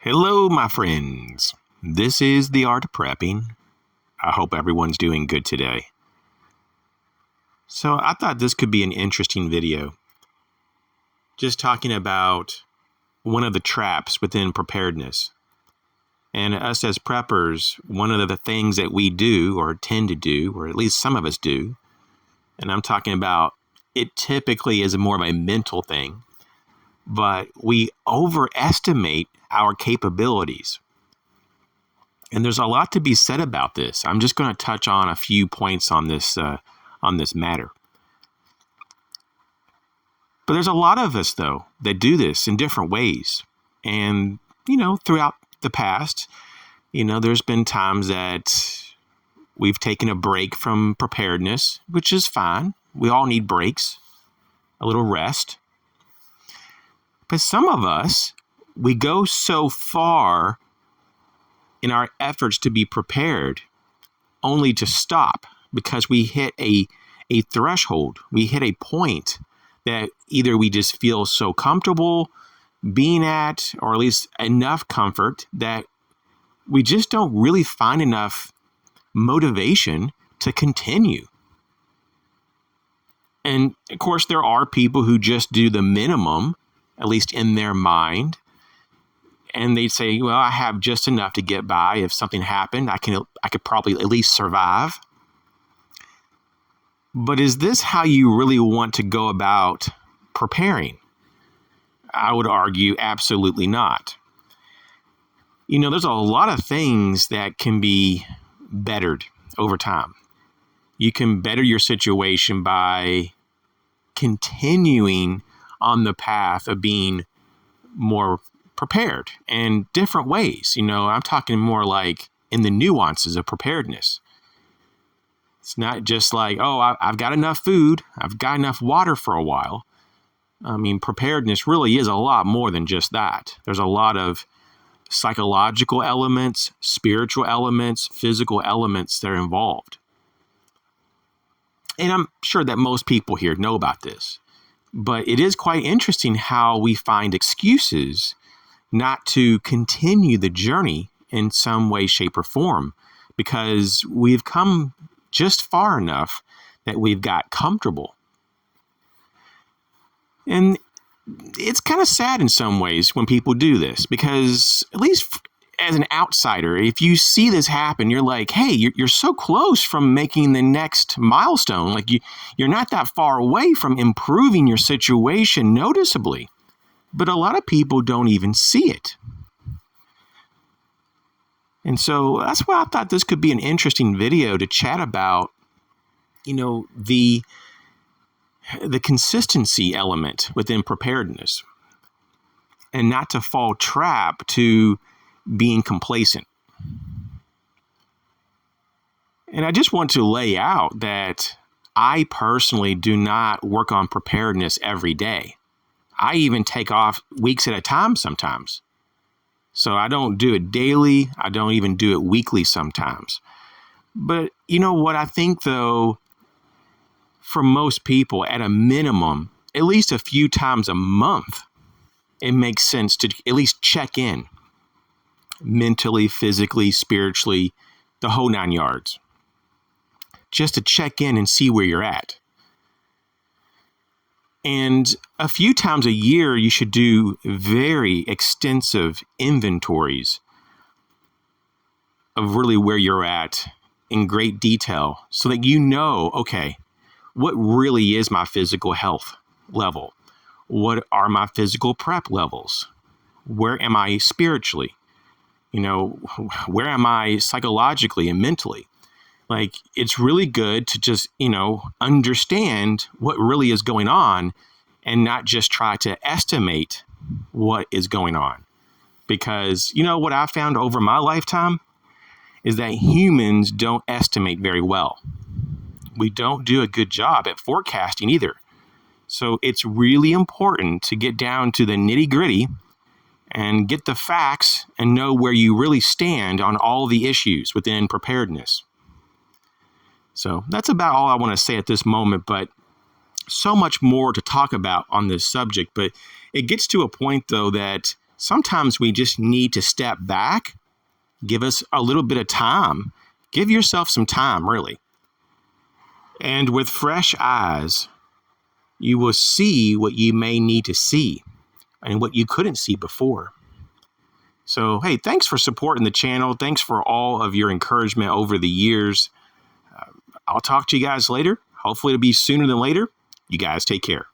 Hello, my friends. This is The Art of Prepping. I hope everyone's doing good today. So I thought this could be an interesting video. Just talking about one of the traps within preparedness. And us as preppers, one of the things that we do or tend to do, or at least some of us do, and I'm talking about it typically is more of a mental thing, but we overestimate our capabilities. And there's a lot to be said about this. I'm just going to touch on a few points on this matter. But there's a lot of us, though, that do this in different ways. And, throughout the past, there's been times that we've taken a break from preparedness, which is fine. We all need breaks, a little rest. But some of us, we go so far in our efforts to be prepared only to stop because we hit a threshold. We hit a point that either we just feel so comfortable being at, or at least enough comfort that we just don't really find enough motivation to continue. And of course, there are people who just do the minimum, at least in their mind. And they'd say, well, I have just enough to get by. If something happened, I could probably at least survive. But is this how you really want to go about preparing? I would argue absolutely not. There's a lot of things that can be bettered over time. You can better your situation by continuing on the path of being more prepared in different ways. I'm talking more like in the nuances of preparedness. It's not just like, oh, I've got enough food, I've got enough water for a while. Preparedness really is a lot more than just that. There's a lot of psychological elements, spiritual elements, physical elements that are involved. And I'm sure that most people here know about this. But it is quite interesting how we find excuses not to continue the journey in some way, shape, or form, because we've come just far enough that we've got comfortable. And it's kind of sad in some ways when people do this, because at least as an outsider, if you see this happen, you're like, hey, you're so close from making the next milestone. Like you're not that far away from improving your situation noticeably. But a lot of people don't even see it. And so that's why I thought this could be an interesting video to chat about, the consistency element within preparedness, and not to fall trap to being complacent. And I just want to lay out that I personally do not work on preparedness every day. I even take off weeks at a time sometimes. So I don't do it daily. I don't even do it weekly sometimes. But you know what? I think, though, for most people, at a minimum, at least a few times a month, it makes sense to at least check in mentally, physically, spiritually, the whole 9 yards. Just to check in and see where you're at. And a few times a year, you should do very extensive inventories of really where you're at in great detail so that okay, what really is my physical health level? What are my physical prep levels? Where am I spiritually? Where am I psychologically and mentally? Like, it's really good to just, understand what really is going on and not just try to estimate what is going on. Because, what I've found over my lifetime is that humans don't estimate very well. We don't do a good job at forecasting either. So it's really important to get down to the nitty gritty and get the facts and know where you really stand on all the issues within preparedness. So that's about all I want to say at this moment, but so much more to talk about on this subject. But it gets to a point, though, that sometimes we just need to step back, give us a little bit of time. Give yourself some time, really. And with fresh eyes, you will see what you may need to see and what you couldn't see before. So, hey, thanks for supporting the channel. Thanks for all of your encouragement over the years. I'll talk to you guys later. Hopefully it'll be sooner than later. You guys take care.